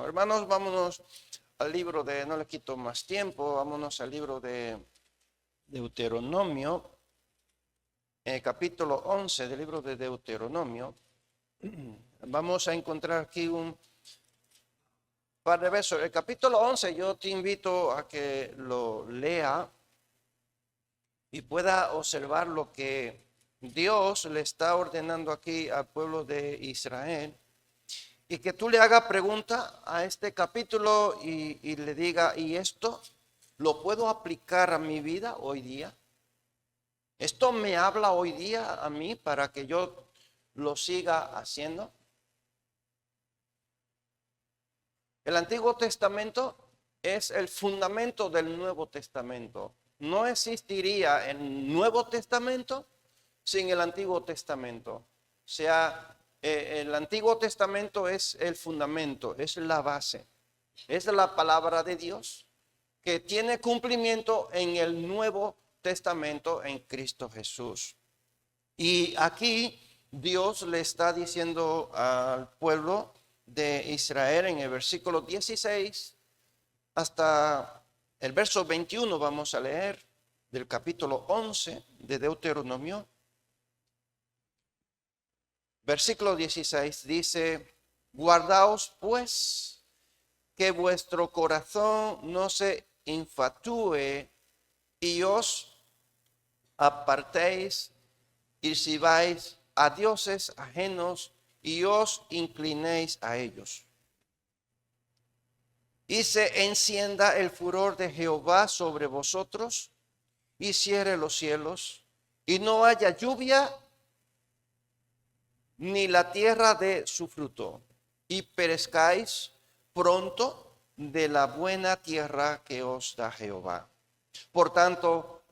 Hermanos, vámonos al libro de, no le quito más tiempo, vámonos al libro de Deuteronomio, capítulo 11 del libro de Deuteronomio. Vamos a encontrar aquí un par de versos. El capítulo 11 yo te invito a que lo lea y pueda observar lo que Dios le está ordenando aquí al pueblo de Israel. Y que tú le hagas pregunta a este capítulo y le diga, ¿y esto lo puedo aplicar a mi vida hoy día? ¿Esto me habla hoy día a mí para que yo lo siga haciendo? El Antiguo Testamento es el fundamento del Nuevo Testamento. No existiría el Nuevo Testamento sin el Antiguo Testamento. O sea, el Antiguo Testamento es el fundamento, es la base, es la palabra de Dios que tiene cumplimiento en el Nuevo Testamento en Cristo Jesús. Y aquí Dios le está diciendo al pueblo de Israel en el versículo 16 hasta el verso 21, vamos a leer del capítulo 11 de Deuteronomio. Versículo 16 dice, guardaos pues que vuestro corazón no se infatué y os apartéis y sirváis a dioses ajenos y os inclinéis a ellos. Y se encienda el furor de Jehová sobre vosotros y cierre los cielos y no haya lluvia ni la tierra dé su fruto, y perezcáis pronto de la buena tierra que os da Jehová. Por tanto,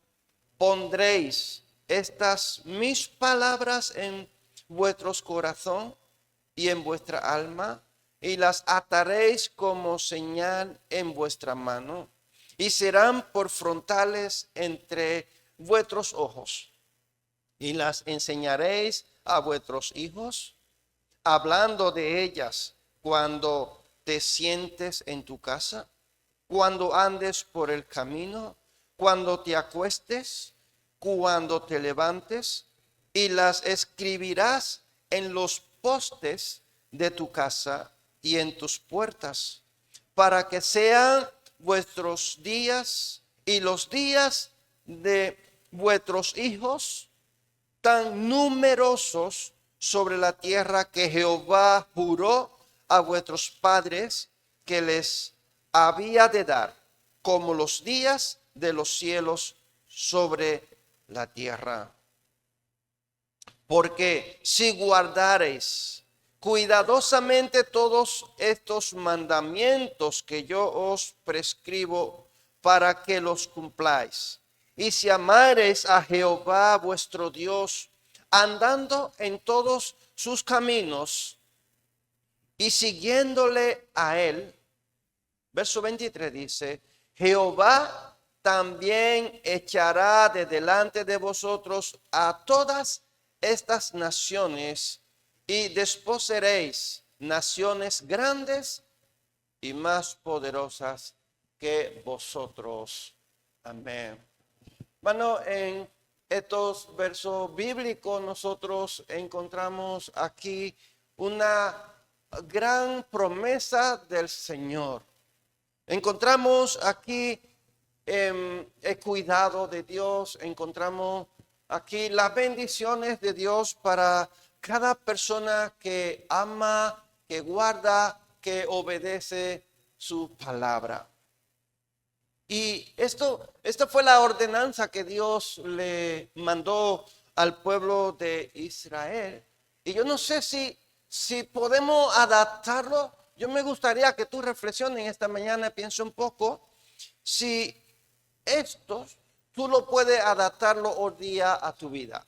pondréis estas mis palabras en vuestros corazón y en vuestra alma, y las ataréis como señal en vuestra mano, y serán por frontales entre vuestros ojos, y las enseñaréis a vuestros hijos, hablando de ellas cuando te sientes en tu casa, cuando andes por el camino, cuando te acuestes, cuando te levantes, y las escribirás en los postes de tu casa y en tus puertas, para que sean vuestros días y los días de vuestros hijos tan numerosos sobre la tierra que Jehová juró a vuestros padres que les había de dar, como los días de los cielos sobre la tierra. Porque si guardareis cuidadosamente todos estos mandamientos que yo os prescribo para que los cumpláis, y si amareis a Jehová vuestro Dios, andando en todos sus caminos y siguiéndole a él, verso 23 dice, Jehová también echará de delante de vosotros a todas estas naciones y desposeeréis naciones grandes y más poderosas que vosotros. Amén. Bueno, en estos versos bíblicos nosotros encontramos aquí una gran promesa del Señor. Encontramos aquí el cuidado de Dios, encontramos aquí las bendiciones de Dios para cada persona que ama, que guarda, que obedece su palabra. Y esta fue la ordenanza que Dios le mandó al pueblo de Israel. Y yo no sé si podemos adaptarlo. Yo me gustaría que tú reflexiones esta mañana, piense un poco, si tú lo puedes adaptarlo hoy día a tu vida.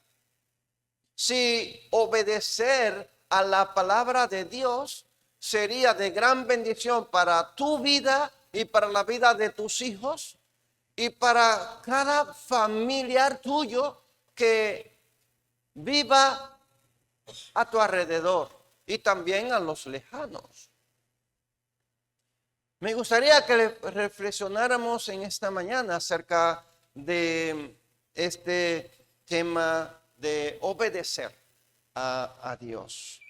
Si obedecer a la palabra de Dios sería de gran bendición para tu vida y para la vida de tus hijos y para cada familiar tuyo que viva a tu alrededor y también a los lejanos. Me gustaría que reflexionáramos en esta mañana acerca de este tema de obedecer a Dios.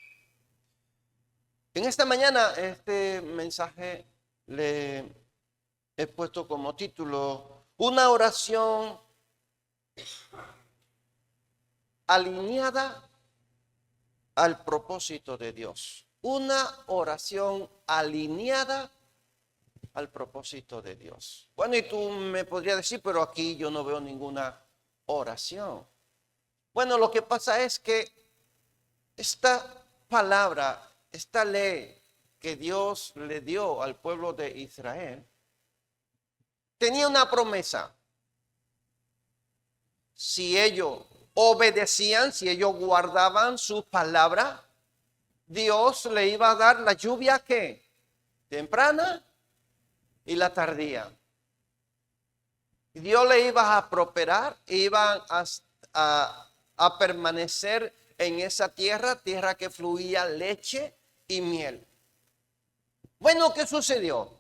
En esta mañana este mensaje le he puesto como título una oración alineada al propósito de Dios. Una oración alineada al propósito de Dios. Bueno, y tú me podrías decir, pero aquí yo no veo ninguna oración. Bueno, lo que pasa es que esta palabra, esta ley que Dios le dio al pueblo de Israel, tenía una promesa. Si ellos obedecían, si ellos guardaban su palabra, Dios le iba a dar la lluvia que temprana y la tardía. Dios le iba a prosperar, iban a permanecer en esa tierra que fluía leche y miel. Bueno, ¿qué sucedió?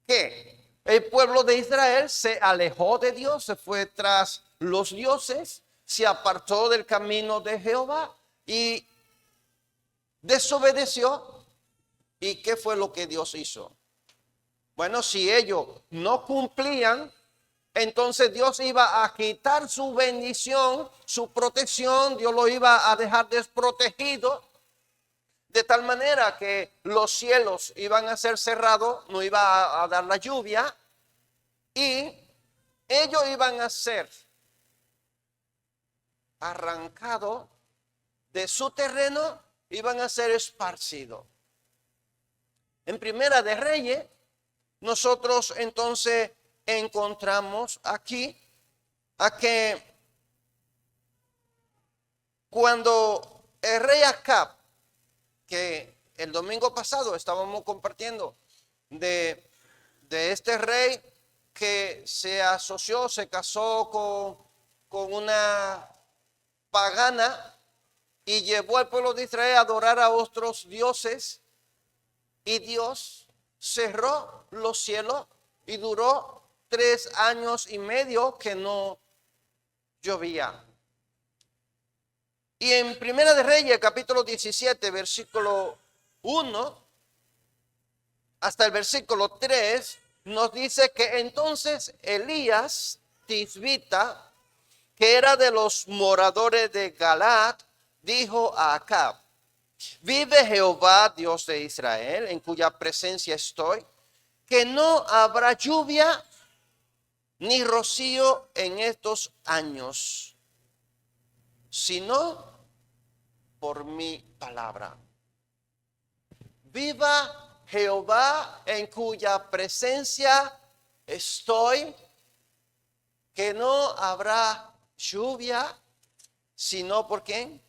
Que el pueblo de Israel se alejó de Dios, se fue tras los dioses, se apartó del camino de Jehová y desobedeció. ¿Y qué fue lo que Dios hizo? Bueno, si ellos no cumplían, entonces Dios iba a quitar su bendición, su protección, Dios lo iba a dejar desprotegido, de tal manera que los cielos iban a ser cerrados, no iba a dar la lluvia, y ellos iban a ser arrancados de su terreno, iban a ser esparcidos. En Primera de Reyes, nosotros entonces encontramos aquí a que cuando el rey Acab, que el domingo pasado estábamos compartiendo de este rey que se asoció, se casó con una pagana y llevó al pueblo de Israel a adorar a otros dioses, y Dios cerró los cielos y duró 3 años y medio que no llovía. Y en Primera de Reyes, capítulo 17, versículo 1 hasta el versículo 3, nos dice que entonces Elías Tisbita, que era de los moradores de Galaad, dijo a Acab: vive Jehová, Dios de Israel, en cuya presencia estoy, que no habrá lluvia ni rocío en estos años, sino por mi palabra. Viva Jehová, en cuya presencia estoy, que no habrá lluvia, sino por quién,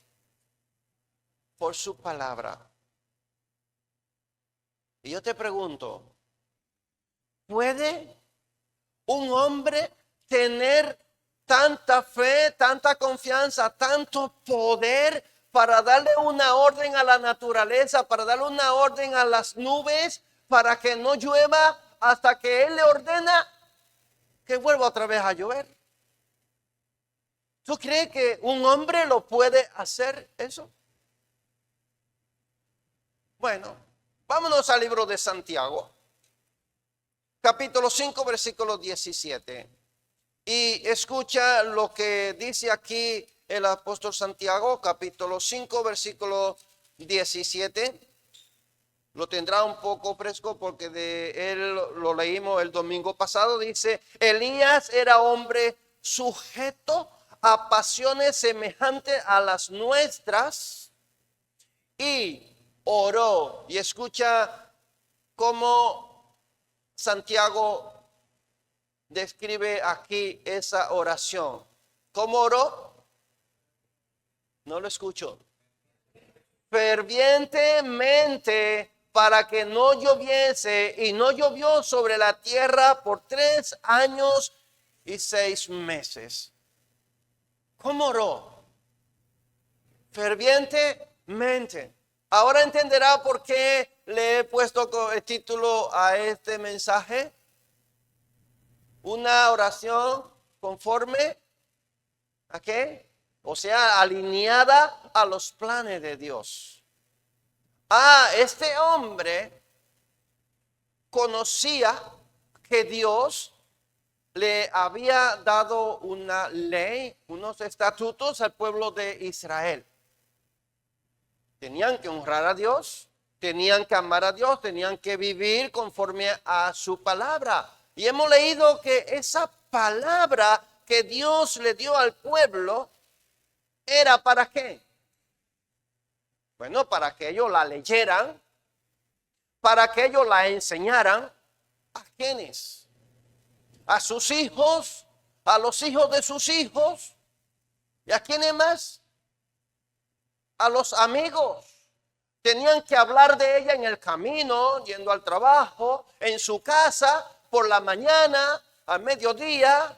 por su palabra. Y yo te pregunto, ¿puede un hombre tener tanta fe, tanta confianza, tanto poder para darle una orden a la naturaleza, para darle una orden a las nubes, para que no llueva hasta que Él le ordena que vuelva otra vez a llover? ¿Tú crees que un hombre lo puede hacer eso? Bueno, vámonos al libro de Santiago, capítulo 5, versículo 17. Y escucha lo que dice aquí el apóstol Santiago, capítulo 5, versículo 17. Lo tendrá un poco fresco porque de él lo leímos el domingo pasado. Dice: Elías era hombre sujeto a pasiones semejantes a las nuestras y oró. Y escucha cómo Santiago describe aquí esa oración. ¿Cómo oró? No lo escucho. Fervientemente, para que no lloviese, y no llovió sobre la tierra por 3 años y 6 meses. ¿Cómo oró? Fervientemente. Ahora entenderá por qué le he puesto el título a este mensaje. Una oración conforme ¿a qué? O sea, alineada a los planes de Dios. Este hombre conocía que Dios le había dado una ley, unos estatutos al pueblo de Israel. Tenían que honrar a Dios, tenían que amar a Dios, tenían que vivir conforme a su palabra. Y hemos leído que esa palabra que Dios le dio al pueblo era ¿para qué? Bueno, para que ellos la leyeran, para que ellos la enseñaran. ¿A quiénes? A sus hijos, a los hijos de sus hijos. ¿Y a quiénes más? A los amigos. Tenían que hablar de ella en el camino, yendo al trabajo, en su casa, por la mañana, al mediodía.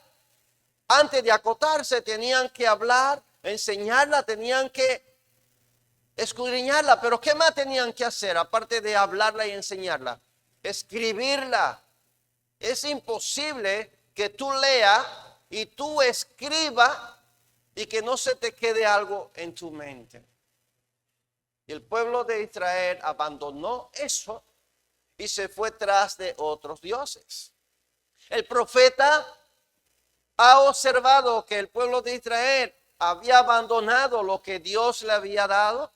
Antes de acotarse tenían que hablar, enseñarla, tenían que escudriñarla. Pero ¿qué más tenían que hacer aparte de hablarla y enseñarla? Escribirla. Es imposible que tú leas y tú escribas y que no se te quede algo en tu mente. Y el pueblo de Israel abandonó eso y se fue tras de otros dioses. El profeta ha observado que el pueblo de Israel había abandonado lo que Dios le había dado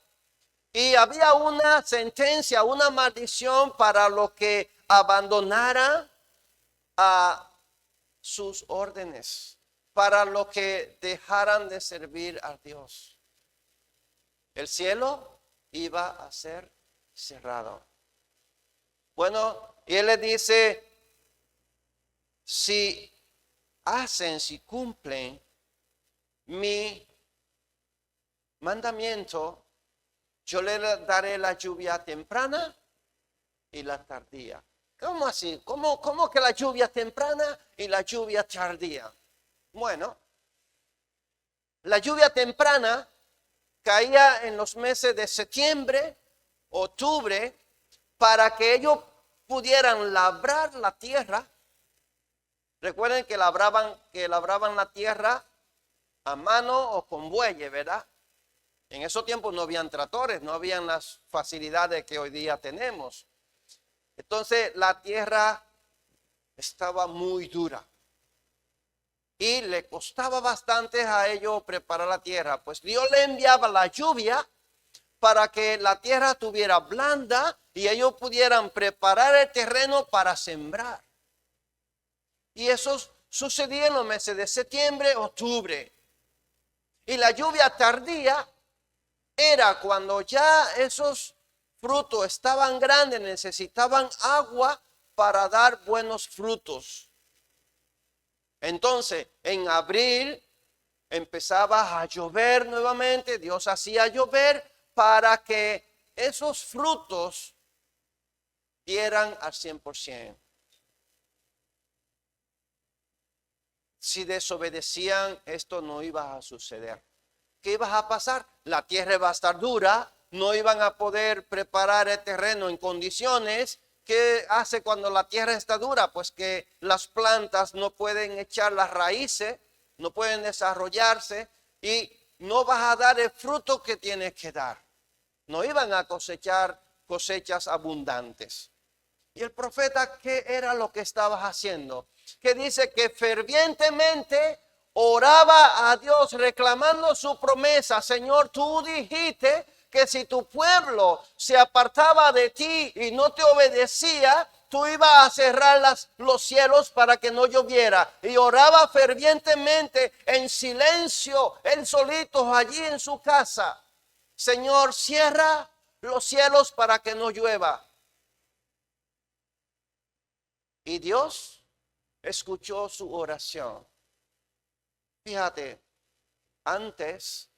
y había una sentencia, una maldición para los que abandonara a sus órdenes, para los que dejaran de servir a Dios. El cielo iba a ser cerrado. Bueno, y él le dice, si cumplen mi mandamiento, yo le daré la lluvia temprana y la tardía. ¿Cómo así? ¿Cómo que la lluvia temprana y la lluvia tardía? Bueno, la lluvia temprana caía en los meses de septiembre, octubre, para que ellos pudieran labrar la tierra. Recuerden que labraban la tierra a mano o con bueyes, ¿verdad? En esos tiempos no habían tractores, no habían las facilidades que hoy día tenemos. Entonces la tierra estaba muy dura y le costaba bastante a ellos preparar la tierra. Pues Dios le enviaba la lluvia para que la tierra estuviera blanda y ellos pudieran preparar el terreno para sembrar. Y eso sucedía en los meses de septiembre, octubre. Y la lluvia tardía era cuando ya esos frutos estaban grandes, necesitaban agua para dar buenos frutos. Entonces, en abril empezaba a llover nuevamente, Dios hacía llover para que esos frutos dieran al 100%. Si desobedecían, esto no iba a suceder. ¿Qué iba a pasar? La tierra iba a estar dura, no iban a poder preparar el terreno en condiciones. ¿Qué hace cuando la tierra está dura? Pues que las plantas no pueden echar las raíces, no pueden desarrollarse y no vas a dar el fruto que tienes que dar. No iban a cosechar cosechas abundantes. Y el profeta, ¿qué era lo que estaba haciendo? Que dice que fervientemente oraba a Dios reclamando su promesa. Señor, tú dijiste que si tu pueblo se apartaba de ti y no te obedecía, tú ibas a cerrar los cielos para que no lloviera. Y oraba fervientemente en silencio, él solito allí en su casa. Señor, cierra los cielos para que no llueva. Y Dios escuchó su oración. Fíjate, antes,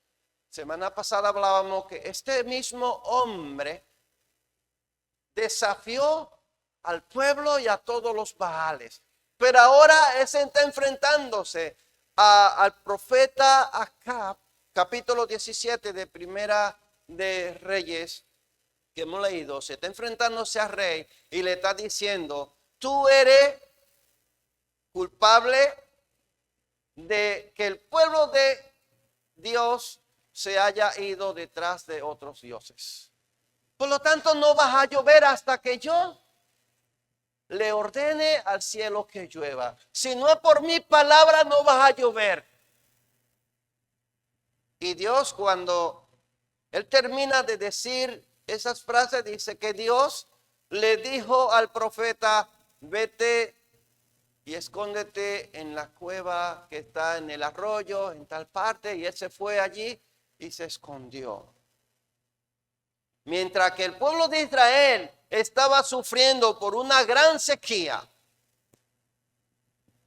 semana pasada hablábamos que este mismo hombre desafió al pueblo y a todos los Baales. Pero ahora él se está enfrentándose al profeta Acab, capítulo 17 de Primera de Reyes. que hemos leído, se está enfrentándose al rey y le está diciendo, tú eres culpable de que el pueblo de Dios se haya ido detrás de otros dioses. Por lo tanto, no vas a llover hasta que yo le ordene al cielo que llueva. Si no es por mi palabra, no vas a llover. Y Dios, cuando él termina de decir esas frases, dice que Dios le dijo al profeta, vete y escóndete en la cueva que está en el arroyo, en tal parte. Y él se fue allí y se escondió. Mientras que el pueblo de Israel estaba sufriendo por una gran sequía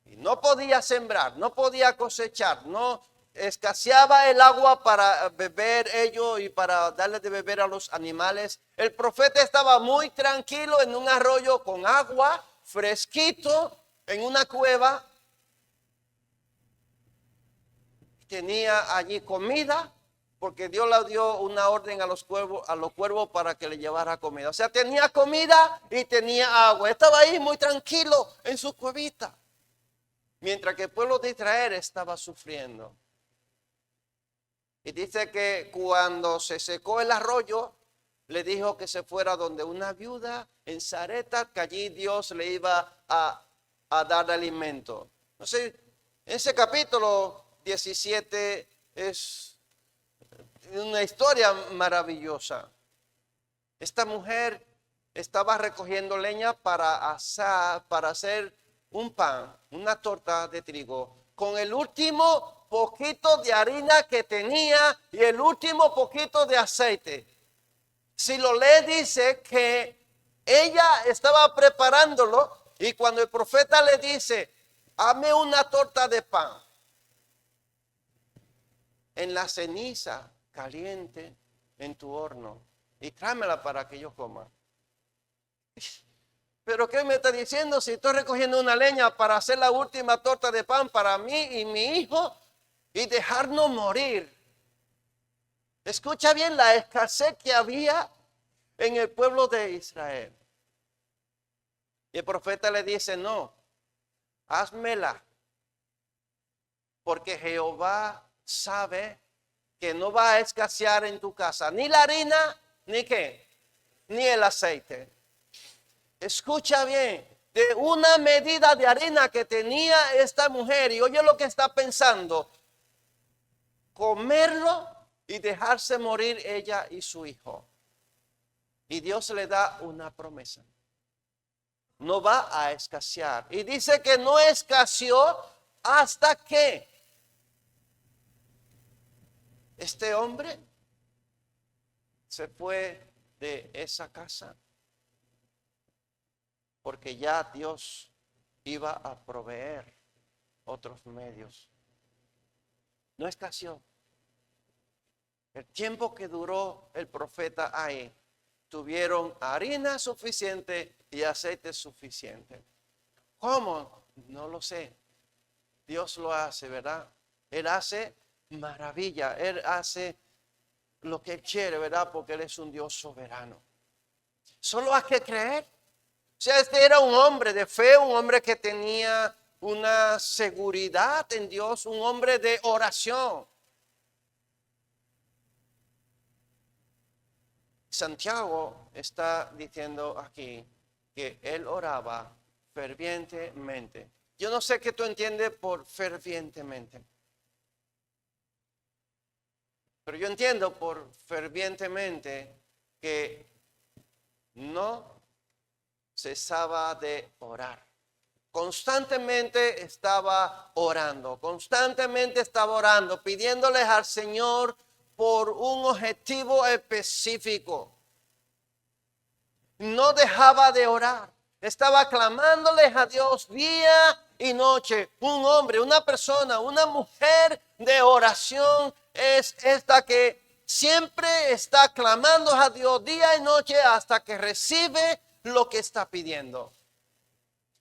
y no podía sembrar, no podía cosechar, no escaseaba el agua para beber ellos y para darle de beber a los animales. El profeta estaba muy tranquilo en un arroyo con agua, fresquito, en una cueva. Tenía allí comida, porque Dios le dio una orden a los cuervos para que le llevara comida. O sea, tenía comida y tenía agua. Estaba ahí muy tranquilo en su cuevita. Mientras que el pueblo de Israel estaba sufriendo. Y dice que cuando se secó el arroyo, le dijo que se fuera donde una viuda en Sarepta, que allí Dios le iba a dar alimento. No sé, ese capítulo 17 es una historia maravillosa. Esta mujer estaba recogiendo leña para asar, para hacer un pan, una torta de trigo, con el último poquito de harina que tenía y el último poquito de aceite. Si lo lee, dice que ella estaba preparándolo y cuando el profeta le dice, hazme una torta de pan en la ceniza caliente en tu horno y tráemela para que yo coma. Pero ¿qué me está diciendo? Si estoy recogiendo una leña para hacer la última torta de pan para mí y mi hijo y dejarnos morir. Escucha bien la escasez que había en el pueblo de Israel. Y el profeta le dice, no, házmela, porque Jehová sabe que no va a escasear en tu casa ni la harina, ni qué, ni el aceite. Escucha bien, de una medida de harina que tenía esta mujer, y oye lo que está pensando, comerlo y dejarse morir ella y su hijo. Y Dios le da una promesa. No va a escasear. Y dice que no escaseó hasta que este hombre se fue de esa casa, porque ya Dios iba a proveer otros medios. No escaseó. El tiempo que duró el profeta ahí, tuvieron harina suficiente y aceite suficiente. ¿Cómo? No lo sé. Dios lo hace, ¿verdad? Él hace maravilla. Él hace lo que Él quiere, ¿verdad? Porque Él es un Dios soberano. Solo hay que creer. O sea, este era un hombre de fe, un hombre que tenía una seguridad en Dios, un hombre de oración. Santiago está diciendo aquí que él oraba fervientemente. Yo no sé qué tú entiendes por fervientemente, pero yo entiendo por fervientemente que no cesaba de orar. Constantemente estaba orando, pidiéndoles al Señor por un objetivo específico. No dejaba de orar. Estaba clamándoles a Dios día y noche. Un hombre, una persona, una mujer de oración es esta que siempre está clamando a Dios día y noche hasta que recibe lo que está pidiendo.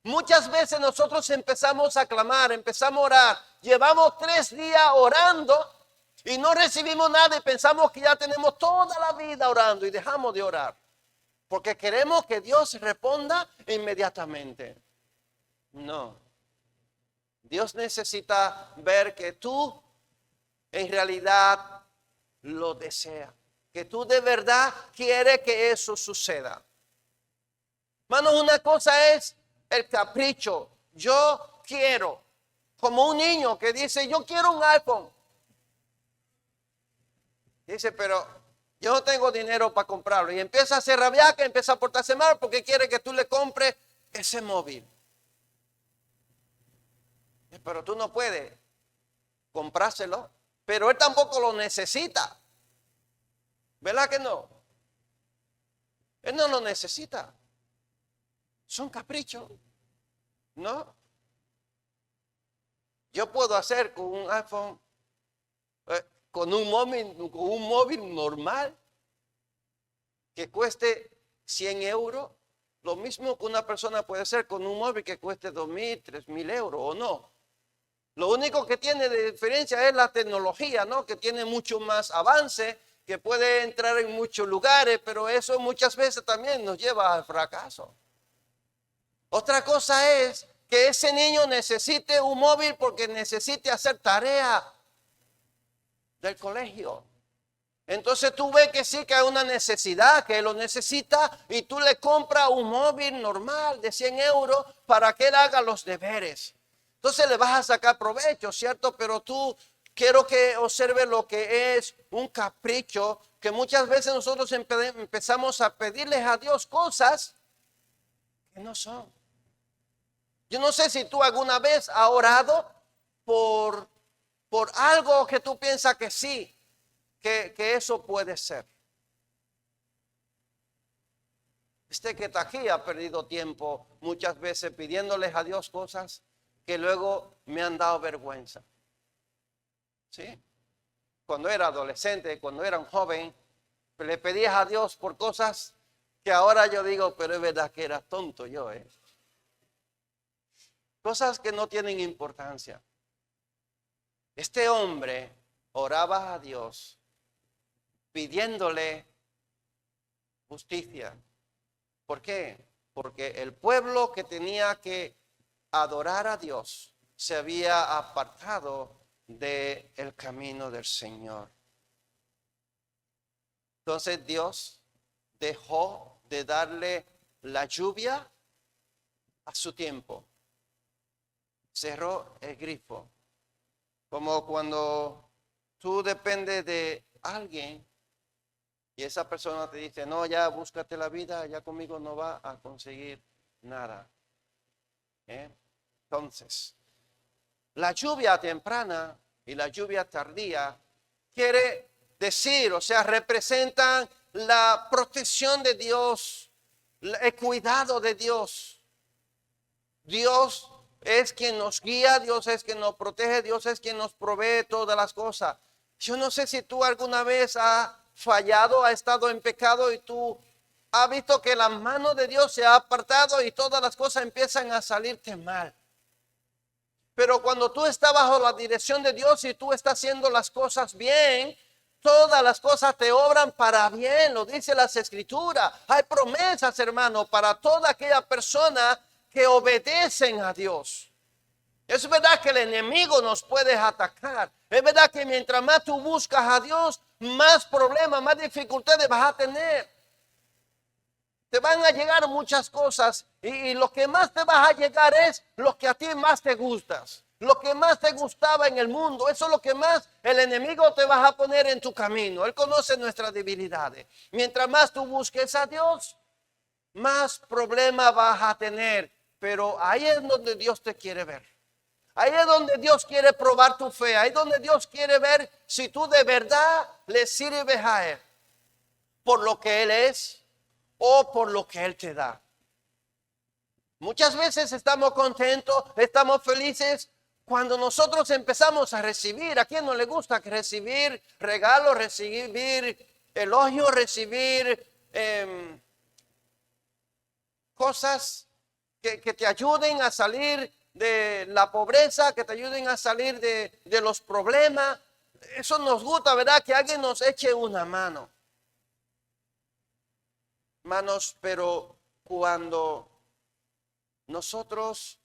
Muchas veces nosotros empezamos a clamar, empezamos a orar. Llevamos 3 días orando y no recibimos nada y pensamos que ya tenemos toda la vida orando y dejamos de orar. porque queremos que Dios responda inmediatamente. No. Dios necesita ver que tú en realidad lo deseas, que tú de verdad quieres que eso suceda. Hermanos, una cosa es el capricho. Yo quiero, como un niño que dice, yo quiero un iPhone. Dice, pero yo no tengo dinero para comprarlo. Y empieza a hacer rabiaca, empieza a portarse mal porque quiere que tú le compres ese móvil. Pero tú no puedes comprárselo. Pero él tampoco lo necesita. ¿Verdad que no? Él no lo necesita. Son caprichos. ¿No? Yo puedo hacer con un iPhone, con un móvil normal que cueste 100 euros, lo mismo que una persona puede hacer con un móvil que cueste 2.000, 3.000 euros, ¿o no? Lo único que tiene de diferencia es la tecnología, ¿no? Que tiene mucho más avance, que puede entrar en muchos lugares, pero eso muchas veces también nos lleva al fracaso. Otra cosa es que ese niño necesite un móvil porque necesite hacer tarea del colegio. Entonces tú ves que sí que hay una necesidad, que él lo necesita, y tú le compras un móvil normal de 100 euros para que él haga los deberes. Entonces le vas a sacar provecho, ¿cierto? Pero tú quiero que observe lo que es un capricho, que muchas veces nosotros empezamos a pedirles a Dios cosas que no son. Yo no sé si tú alguna vez has orado por algo que tú piensas que sí, que eso puede ser. Este que está aquí ha perdido tiempo muchas veces pidiéndoles a Dios cosas que luego me han dado vergüenza. ¿Sí? Cuando era adolescente, cuando era un joven, le pedías a Dios por cosas que ahora yo digo, pero es verdad que era tonto yo, Cosas que no tienen importancia. Este hombre oraba a Dios pidiéndole justicia. ¿Por qué? Porque el pueblo que tenía que adorar a Dios se había apartado del camino del Señor. Entonces Dios dejó de darle la lluvia a su tiempo. Cerró el grifo. Como cuando tú dependes de alguien y esa persona te dice, no, ya búscate la vida, ya conmigo no va a conseguir nada. Entonces, la lluvia temprana y la lluvia tardía quiere decir, o sea, representan la protección de Dios, el cuidado de Dios. Dios es quien nos guía, Dios es quien nos protege, Dios es quien nos provee todas las cosas. Yo no sé si tú alguna vez has fallado, has estado en pecado y tú has visto que la mano de Dios se ha apartado y todas las cosas empiezan a salirte mal. Pero cuando tú estás bajo la dirección de Dios y tú estás haciendo las cosas bien, todas las cosas te obran para bien, lo dice las Escrituras. Hay promesas, hermano, para toda aquella persona que obedecen a Dios. Es verdad que el enemigo nos puede atacar. Es verdad que mientras más tú buscas a Dios, más problemas, más dificultades vas a tener. Te van a llegar muchas cosas y lo que más te vas a llegar es lo que a ti más te gustas. Lo que más te gustaba en el mundo, eso es lo que más el enemigo te va a poner en tu camino. Él conoce nuestras debilidades. Mientras más tú busques a Dios, más problemas vas a tener. Pero ahí es donde Dios te quiere ver. Ahí es donde Dios quiere probar tu fe. Ahí es donde Dios quiere ver si tú de verdad le sirves a Él. Por lo que Él es o por lo que Él te da. Muchas veces estamos contentos, estamos felices cuando nosotros empezamos a recibir. ¿A quién no le gusta recibir regalos, recibir elogios, recibir cosas que te ayuden a salir de la pobreza, que te ayuden a salir de los problemas? Eso nos gusta, ¿verdad? Que alguien nos eche una mano. Hermanos, pero cuando nosotros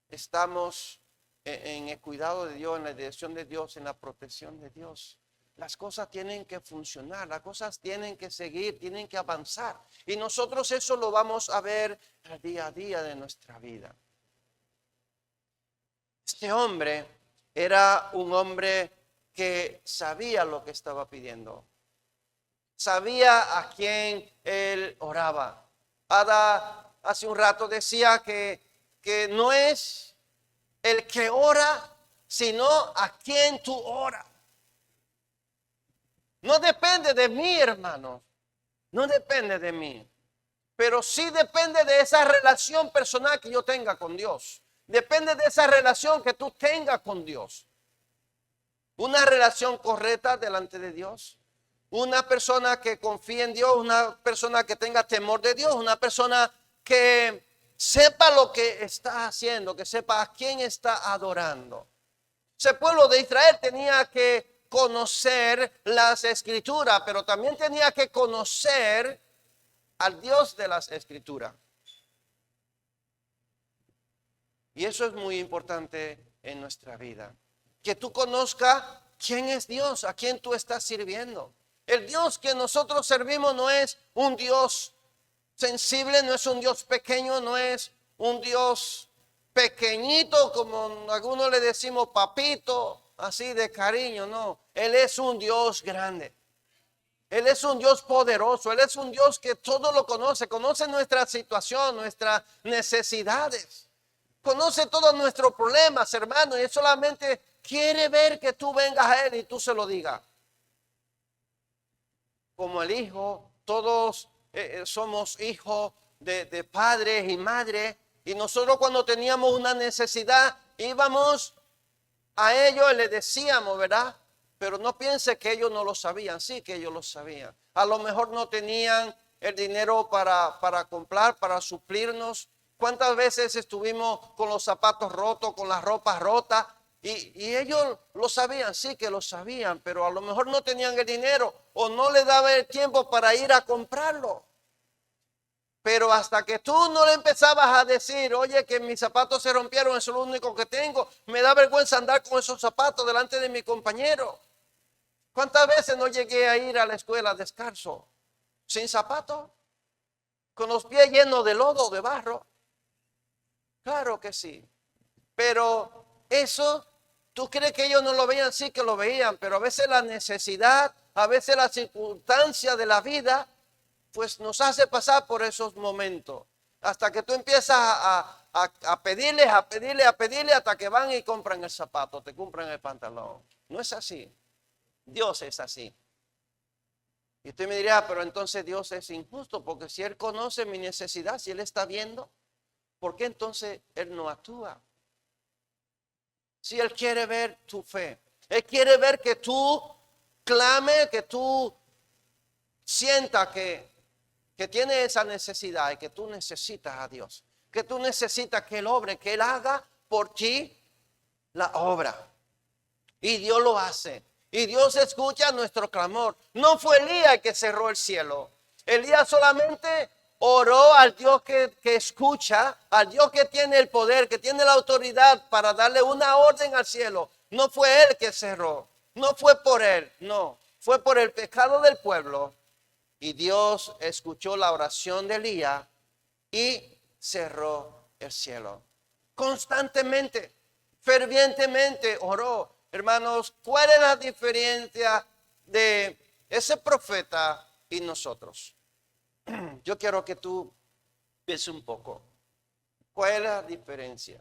estamos en el cuidado de Dios, en la dirección de Dios, en la protección de Dios, las cosas tienen que funcionar, las cosas tienen que seguir, tienen que avanzar. Y nosotros eso lo vamos a ver al día a día de nuestra vida. Este hombre era un hombre que sabía lo que estaba pidiendo. Sabía a quién él oraba. Ada hace un rato decía que no es el que ora, sino a quien tú oras. No depende de mí, hermano. No depende de mí. Pero sí depende de esa relación personal que yo tenga con Dios. Depende de esa relación que tú tengas con Dios. Una relación correcta delante de Dios. Una persona que confíe en Dios, una persona que tenga temor de Dios, una persona que sepa lo que está haciendo, que sepa a quién está adorando. Ese pueblo de Israel tenía que conocer las escrituras, pero también tenía que conocer al Dios de las escrituras. Y eso es muy importante en nuestra vida. Que tú conozcas quién es Dios, a quién tú estás sirviendo. El Dios que nosotros servimos no es un Dios sensible, no es un Dios pequeño, no es un Dios pequeñito, como algunos le decimos papito, así de cariño, no. Él es un Dios grande. Él es un Dios poderoso, Él es un Dios que todo lo conoce, conoce nuestra situación, nuestras necesidades, conoce todos nuestros problemas, hermano, y Él solamente quiere ver que tú vengas a Él y tú se lo digas. Como el hijo, todos somos hijos de padres y madres, y nosotros cuando teníamos una necesidad íbamos a ellos y les decíamos, ¿verdad? Pero no piense que ellos no lo sabían, sí que ellos lo sabían. A lo mejor no tenían el dinero para comprar, para suplirnos. ¿Cuántas veces estuvimos con los zapatos rotos, con las ropas rotas? Y ellos lo sabían, sí que lo sabían, pero a lo mejor no tenían el dinero o no les daba el tiempo para ir a comprarlo. Pero hasta que tú no le empezabas a decir, oye, que mis zapatos se rompieron, eso es lo único que tengo, me da vergüenza andar con esos zapatos delante de mi compañero. ¿Cuántas veces no llegué a ir a la escuela descalzo, sin zapatos, con los pies llenos de lodo, de barro? Claro que sí. Pero eso, ¿tú crees que ellos no lo veían? Sí que lo veían, pero a veces la necesidad, a veces la circunstancia de la vida, pues nos hace pasar por esos momentos. Hasta que tú empiezas a pedirles, hasta que van y compran el zapato, te compran el pantalón. No es así. Dios es así. Y usted me dirá, pero entonces Dios es injusto, porque si Él conoce mi necesidad, si Él está viendo, ¿por qué entonces Él no actúa? Si Él quiere ver tu fe, Él quiere ver que tú clames, que tú sientas que tiene esa necesidad y que tú necesitas a Dios, que tú necesitas que Él obre, que Él haga por ti la obra. Y Dios lo hace. Y Dios escucha nuestro clamor. No fue Elías el que cerró el cielo. Elías solamente oró al Dios que escucha, al Dios que tiene el poder, que tiene la autoridad para darle una orden al cielo. No fue él que cerró. No fue por él, no. Fue por el pecado del pueblo. Y Dios escuchó la oración de Elías y cerró el cielo. Constantemente, fervientemente oró. Hermanos, ¿cuál es la diferencia de ese profeta y nosotros? Yo quiero que tú pienses un poco. ¿Cuál es la diferencia?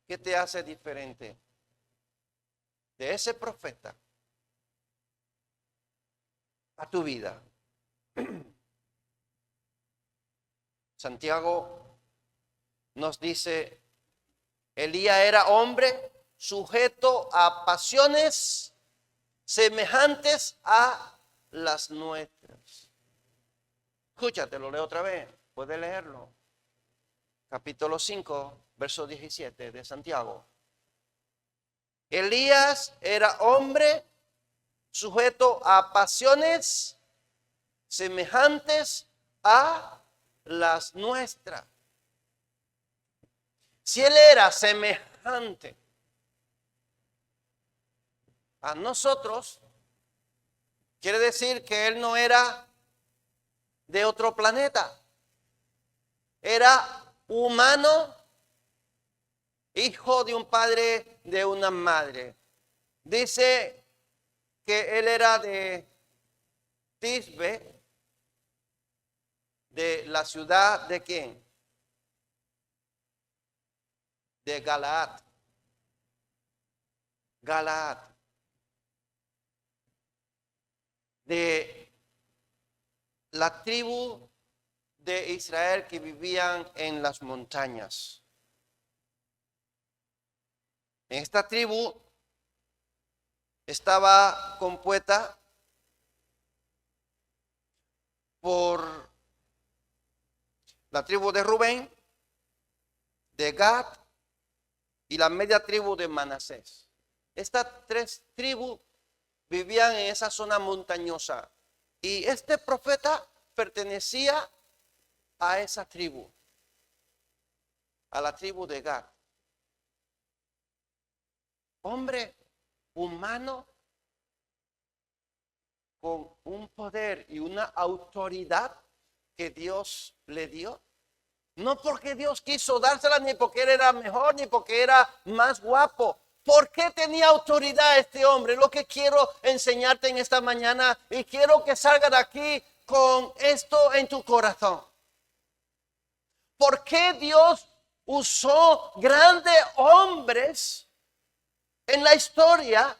¿Qué te hace diferente de ese profeta a tu vida? Santiago nos dice, Elías era hombre sujeto a pasiones semejantes a las nuestras. Escúchate, lo leo otra vez, puedes leerlo. Capítulo 5, verso 17 de Santiago. Elías era hombre sujeto a pasiones semejantes a las nuestras. Si Él era semejante a nosotros, quiere decir que Él no era de otro planeta. Era humano, hijo de un padre, de una madre. Dice que Él era de Tisbe, de la ciudad de ¿quién? De Galaad. Galaad. De la tribu de Israel que vivían en las montañas. En esta tribu estaba compuesta por la tribu de Rubén, de Gad y la media tribu de Manasés. Estas tres tribus vivían en esa zona montañosa y este profeta pertenecía a esa tribu, a la tribu de Gad. Hombre humano con un poder y una autoridad que Dios le dio. No porque Dios quiso dársela, ni porque él era mejor, ni porque era más guapo. ¿Por qué tenía autoridad este hombre? Lo que quiero enseñarte en esta mañana, y quiero que salga de aquí con esto en tu corazón. ¿Por qué Dios usó grandes hombres en la historia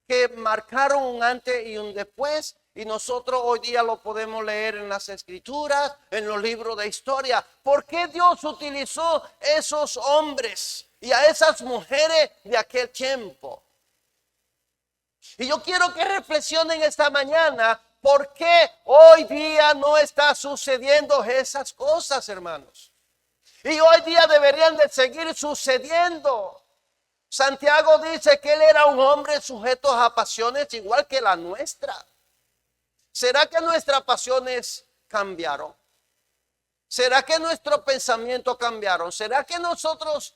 que marcaron un antes y un después? Y nosotros hoy día lo podemos leer en las escrituras, en los libros de historia. ¿Por qué Dios utilizó esos hombres y a esas mujeres de aquel tiempo? Y yo quiero que reflexionen esta mañana, ¿por qué hoy día no está sucediendo esas cosas, hermanos? Y hoy día deberían de seguir sucediendo. Santiago dice que él era un hombre sujeto a pasiones igual que la nuestra. ¿Será que nuestras pasiones cambiaron? ¿Será que nuestro pensamiento cambiaron? ¿Será que nosotros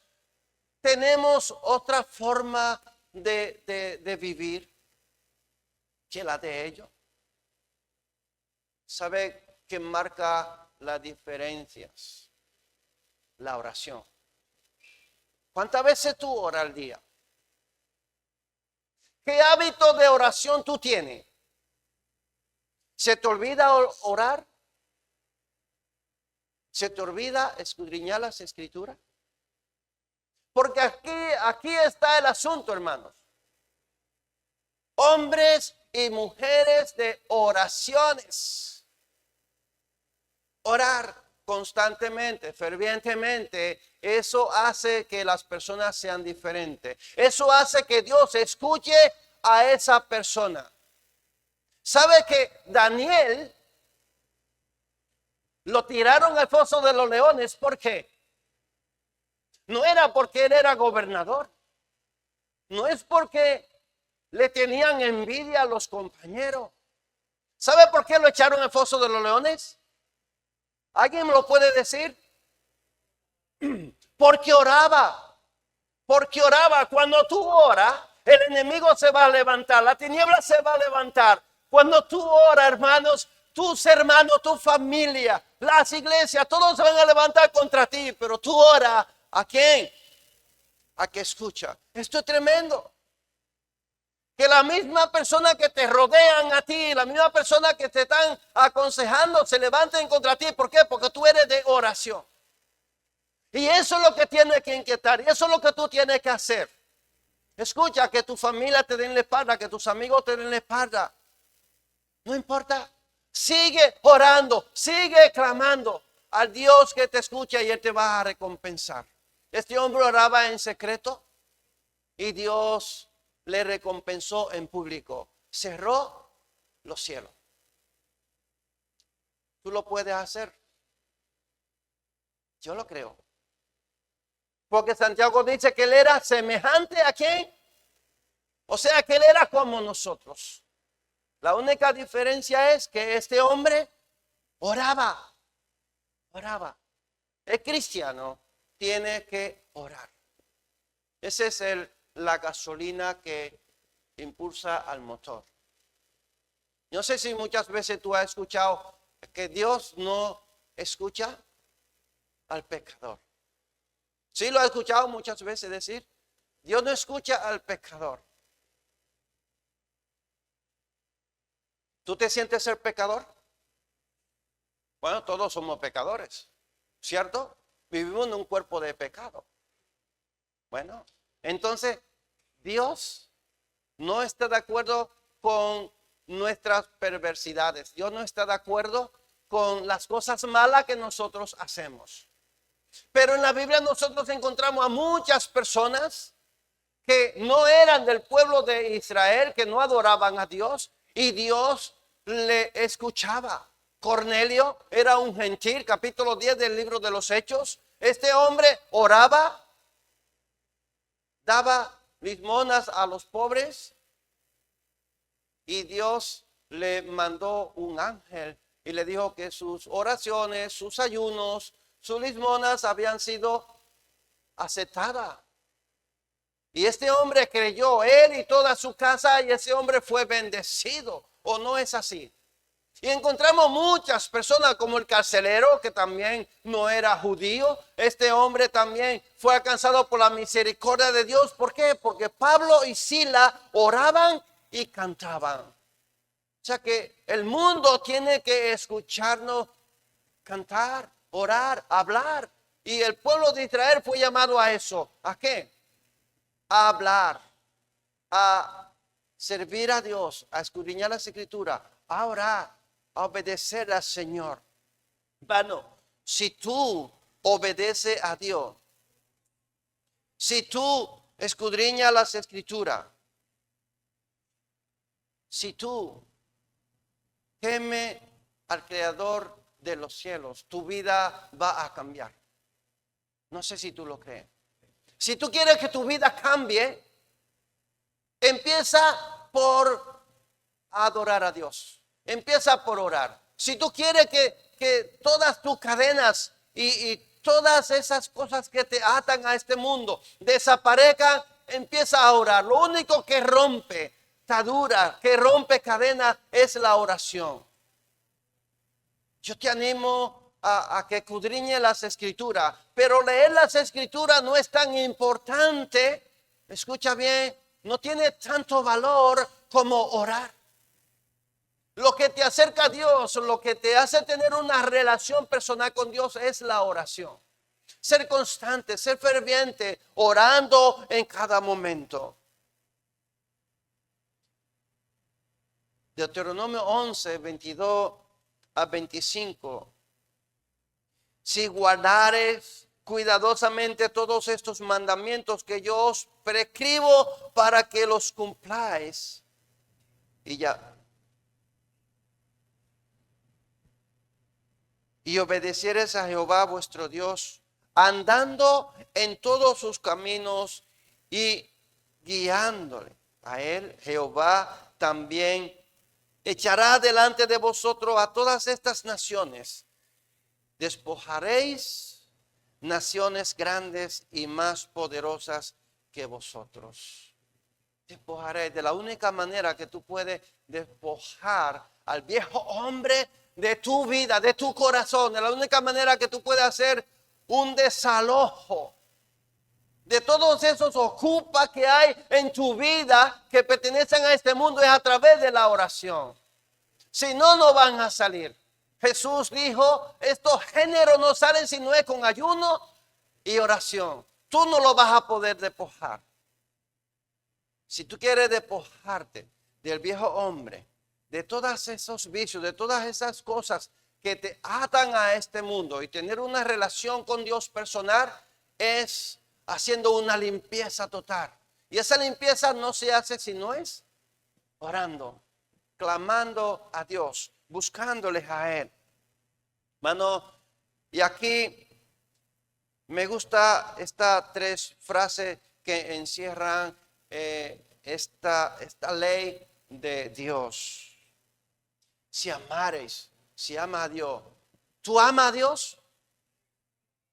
tenemos otra forma de vivir que la de ellos? ¿Sabe qué marca las diferencias? La oración. ¿Cuántas veces tú oras al día? ¿Qué hábito de oración tú tienes? ¿Se te olvida orar? ¿Se te olvida escudriñar las escrituras? Porque aquí está el asunto, hermanos. Hombres y mujeres de oraciones. Orar constantemente, fervientemente, eso hace que las personas sean diferentes. Eso hace que Dios escuche a esa persona. ¿Sabe que Daniel lo tiraron al foso de los leones? ¿Por qué? No era porque él era gobernador. No es porque le tenían envidia a los compañeros. ¿Sabe por qué lo echaron al foso de los leones? ¿Alguien me lo puede decir? Porque oraba. Porque oraba. Cuando tú oras, el enemigo se va a levantar. La tiniebla se va a levantar. Cuando tú oras, hermanos, tus hermanos, tu familia, las iglesias, todos se van a levantar contra ti. Pero tú oras, ¿a quién? A que escucha. Esto es tremendo. Que la misma persona que te rodean a ti, la misma persona que te están aconsejando, se levanten contra ti. ¿Por qué? Porque tú eres de oración. Y eso es lo que tienes que inquietar. Y eso es lo que tú tienes que hacer. Escucha, que tu familia te den la espalda, que tus amigos te den la espalda. No importa. Sigue orando, sigue clamando al Dios que te escucha y Él te va a recompensar. Este hombre oraba en secreto y Dios le recompensó en público. Cerró los cielos. Tú lo puedes hacer. Yo lo creo. Porque Santiago dice que él era semejante a quién. O sea que él era como nosotros. La única diferencia es que este hombre oraba. El cristiano tiene que orar. Esa es la gasolina que impulsa al motor. No sé si muchas veces tú has escuchado que Dios no escucha al pecador. Sí, lo has escuchado muchas veces decir, Dios no escucha al pecador. ¿Tú te sientes ser pecador? Bueno, todos somos pecadores, ¿cierto? Vivimos en un cuerpo de pecado. Bueno, entonces Dios no está de acuerdo con nuestras perversidades. Dios no está de acuerdo con las cosas malas que nosotros hacemos. Pero en la Biblia nosotros encontramos a muchas personas que no eran del pueblo de Israel, que no adoraban a Dios, y Dios le escuchaba. Cornelio era un gentil, capítulo 10 del libro de los Hechos. Este hombre oraba, daba limosnas a los pobres, y Dios le mandó un ángel y le dijo que sus oraciones, sus ayunos, sus limosnas habían sido aceptadas. Y este hombre creyó, él y toda su casa, y ese hombre fue bendecido. ¿O no es así? Y encontramos muchas personas como el carcelero, que también no era judío. Este hombre también fue alcanzado por la misericordia de Dios. ¿Por qué? Porque Pablo y Sila oraban y cantaban. O sea que el mundo tiene que escucharnos cantar, orar, hablar. Y el pueblo de Israel fue llamado a eso. ¿A qué? A hablar, a servir a Dios, a escudriñar las escrituras, a orar, a obedecer al Señor. Bueno, si tú obedeces a Dios, si tú escudriñas las escrituras, si tú temes al Creador de los cielos, tu vida va a cambiar. No sé si tú lo crees. Si tú quieres que tu vida cambie, empieza por adorar a Dios. Empieza por orar. Si tú quieres que todas tus cadenas y todas esas cosas que te atan a este mundo desaparezcan, empieza a orar. Lo único que rompe atadura, que rompe cadenas, es la oración. Yo te animo a que escudriñe las escrituras, pero leer las escrituras no es tan importante. Escucha bien, no tiene tanto valor como orar. Lo que te acerca a Dios, lo que te hace tener una relación personal con Dios es la oración. Ser constante, ser ferviente, orando en cada momento. Deuteronomio 11, 22 a 25. Si guardares cuidadosamente todos estos mandamientos que yo os prescribo para que los cumpláis. Y obedecieres a Jehová vuestro Dios, andando en todos sus caminos y guiándole a él, Jehová también echará delante de vosotros a todas estas naciones. Despojaréis naciones grandes y más poderosas que vosotros. Despojaréis. De la única manera que tú puedes despojar al viejo hombre de tu vida, de tu corazón, de la única manera que tú puedes hacer un desalojo de todos esos ocupas que hay en tu vida que pertenecen a este mundo, es a través de la oración. Si no, no van a salir. Jesús dijo, estos géneros no salen si no es con ayuno y oración. Tú no lo vas a poder despojar. Si tú quieres despojarte del viejo hombre, de todos esos vicios, de todas esas cosas que te atan a este mundo y tener una relación con Dios personal, es haciendo una limpieza total. Y esa limpieza no se hace si no es orando, clamando a Dios, buscándoles a Él. Hermano, y aquí me gusta estas tres frases que encierran esta ley de Dios. Si amares, si ama a Dios. ¿Tú amas a Dios?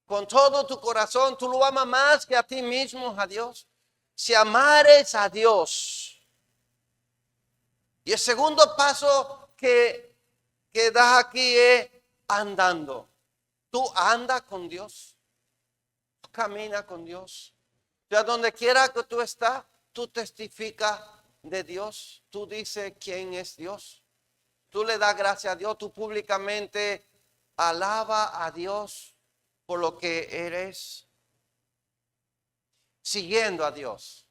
Con todo tu corazón, ¿tú lo amas más que a ti mismo, a Dios? Si amares a Dios. Y el segundo paso que das aquí es andando. ¿Tú andas con Dios? ¿Tú caminas con Dios? O sea, donde quiera que tú estás, tú testificas de Dios. Tú dices quién es Dios. Tú le das gracias a Dios. Tú públicamente alaba a Dios por lo que eres. Siguiendo a Dios.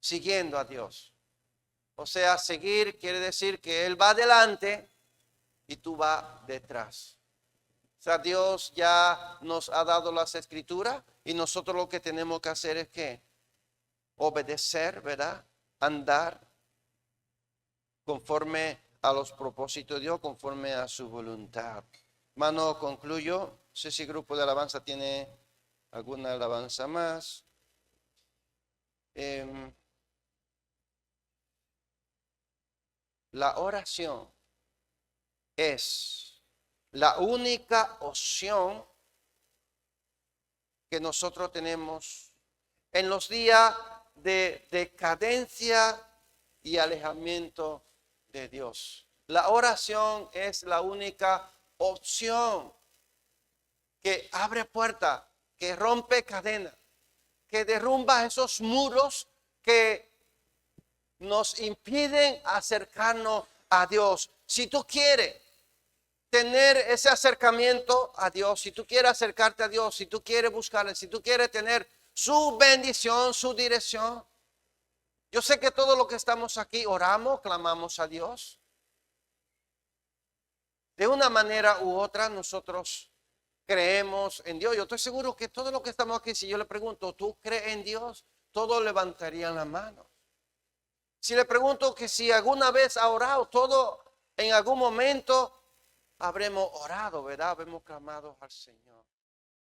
Siguiendo a Dios. O sea, seguir quiere decir que Él va adelante y tú vas detrás. O sea, Dios ya nos ha dado las escrituras y nosotros lo que tenemos que hacer es que obedecer, ¿verdad? Andar conforme a los propósitos de Dios, conforme a su voluntad. Hermano, concluyo. No sé si el grupo de alabanza tiene alguna alabanza más. La oración es la única opción que nosotros tenemos en los días de decadencia y alejamiento de Dios. La oración es la única opción que abre puertas, que rompe cadenas, que derrumba esos muros que nos impiden acercarnos a Dios. Si tú quieres tener ese acercamiento a Dios, si tú quieres acercarte a Dios, si tú quieres buscarle, si tú quieres tener su bendición, su dirección. Yo sé que todos los que estamos aquí oramos, clamamos a Dios. De una manera u otra nosotros creemos en Dios. Yo estoy seguro que todos los que estamos aquí, si yo le pregunto, ¿tú crees en Dios? Todos levantarían la mano. Si le pregunto que si alguna vez ha orado, todo en algún momento habremos orado, ¿verdad? Habremos clamado al Señor.